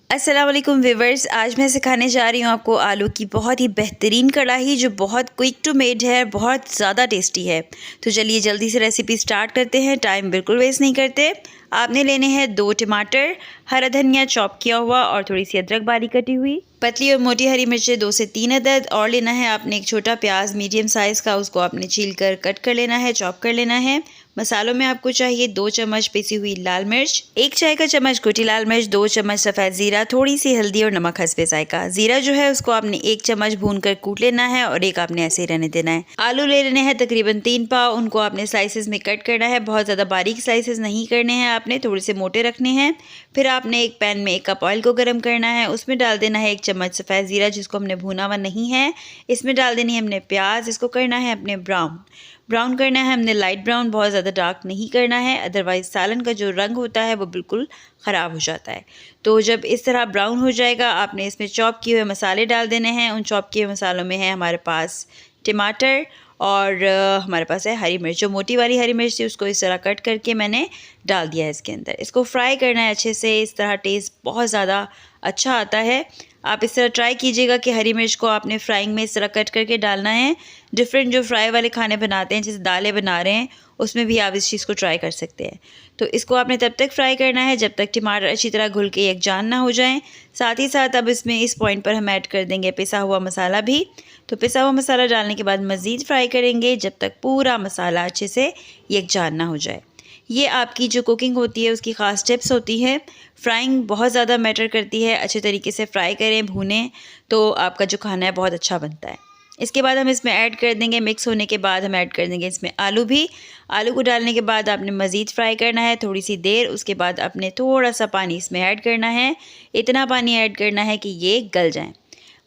अस्सलाम वालेकुम व्यूवर्स, आज मैं सिखाने जा रही हूँ आपको आलू की बहुत ही बेहतरीन कढ़ाई जो बहुत क्विक टू मेड है, बहुत ज़्यादा टेस्टी है। तो चलिए जल्दी से रेसिपी स्टार्ट करते हैं, टाइम बिल्कुल वेस्ट नहीं करते। आपने लेने हैं 2 टमाटर, हरा धनिया चॉप किया हुआ और थोड़ी सी अदरक बारीक कटी हुई, पतली और मोटी हरी मिर्चें 2 से 3 अदद, और लेना है आपने एक छोटा प्याज मीडियम साइज़ का, उसको आपने छील कर कट कर लेना है, चॉप कर लेना है। मसालों में आपको चाहिए 2 चम्मच पिसी हुई लाल मिर्च, 1 चाय का चम्मच कुटी लाल मिर्च, 2 चम्मच सफ़ेद ज़ीरा, थोड़ी सी हल्दी और नमक हस्बे जायका। ज़ीरा जो है उसको आपने 1 चम्मच भून कर कूट लेना है और एक आपने ऐसे ही रहने देना है। आलू ले लेने हैं तकरीबन 3 पाव, उनको आपने स्लाइसेस में कट करना है, बहुत ज़्यादा बारीक स्लाइसेस नहीं करने हैं, आपने थोड़े से मोटे रखने हैं। फिर आपने एक पैन में 1 कप ऑयल को गर्म करना है, उसमें डाल देना है 1 चम्मच सफ़ेद ज़ीरा जिसको हमने भुना हुआ नहीं है। इसमें डाल देनी है हमने प्याज, इसको करना है अपने ब्राउन करना है हमने, लाइट ब्राउन, बहुत ज़्यादा डार्क नहीं करना है, अदरवाइज़ सालन का जो रंग होता है वो बिल्कुल ख़राब हो जाता है। तो जब इस तरह ब्राउन हो जाएगा आपने इसमें चॉप किए हुए मसाले डाल देने हैं। उन चॉप किए हुए मसालों में है हमारे पास टमाटर और हमारे पास है हरी मिर्च, जो मोटी वाली हरी मिर्च थी उसको इस तरह कट करके मैंने डाल दिया है इसके अंदर। इसको फ्राई करना है अच्छे से, इस तरह टेस्ट बहुत ज़्यादा अच्छा आता है। आप इस तरह ट्राई कीजिएगा कि हरी मिर्च को आपने फ्राइंग में इस तरह कट करके डालना है। डिफरेंट जो फ्राई वाले खाने बनाते हैं, जैसे दालें बना रहे हैं, उसमें भी आप इस चीज़ को ट्राई कर सकते हैं। तो इसको आपने तब तक फ्राई करना है जब तक टमाटर अच्छी तरह घुल के यकजान ना हो जाएं। साथ ही साथ अब इसमें इस पॉइंट पर हम ऐड कर देंगे पिसा हुआ मसाला भी। तो पिसा हुआ मसाला डालने के बाद मज़ीद फ्राई करेंगे जब तक पूरा मसाला अच्छे से यकजान ना हो जाए। ये आपकी जो कुकिंग होती है उसकी ख़ास टिप्स होती है। फ्राइंग बहुत ज़्यादा मैटर करती है, अच्छे तरीके से फ्राई करें, भूनें, तो आपका जो खाना है बहुत अच्छा बनता है। इसके बाद हम इसमें ऐड कर देंगे, मिक्स होने के बाद हम ऐड कर देंगे इसमें आलू भी। आलू को डालने के बाद आपने मज़ीद फ्राई करना है थोड़ी सी देर, उसके बाद आपने थोड़ा सा पानी इसमें ऐड करना है। इतना पानी ऐड करना है कि ये गल जाएँ।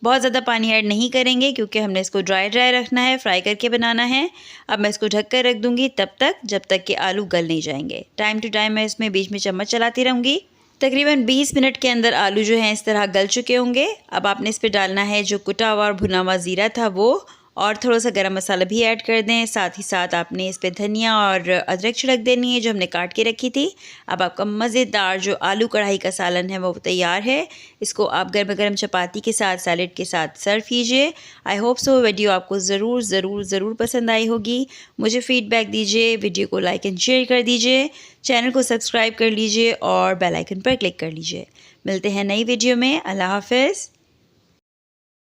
बहुत ज़्यादा पानी ऐड नहीं करेंगे क्योंकि हमने इसको ड्राई रखना है, फ्राई करके बनाना है। अब मैं इसको ढक कर रख दूँगी तब तक जब तक कि आलू गल नहीं जाएंगे। टाइम टू टाइम मैं इसमें बीच में चम्मच चलाती रहूँगी। तकरीबन 20 मिनट के अंदर आलू जो हैं इस तरह गल चुके होंगे। अब आपने इस पर डालना है जो कुटा हुआ और भुना हुआ ज़ीरा था वो, और थोड़ा सा गरम मसाला भी ऐड कर दें। साथ ही साथ आपने इस पे धनिया और अदरक छिड़क देनी है जो हमने काट के रखी थी। अब आपका मज़ेदार जो आलू कढ़ाई का सालन है वो तैयार है। इसको आप गर्मा गर्म चपाती के साथ, सैलेड के साथ सर्व कीजिए। आई होप सो वीडियो आपको ज़रूर पसंद आई होगी। मुझे फ़ीडबैक दीजिए, वीडियो को लाइक एंड शेयर कर दीजिए, चैनल को सब्सक्राइब कर लीजिए और बेल आइकन पर क्लिक कर लीजिए। मिलते हैं नई वीडियो में। अल्लाह हाफ़िज़।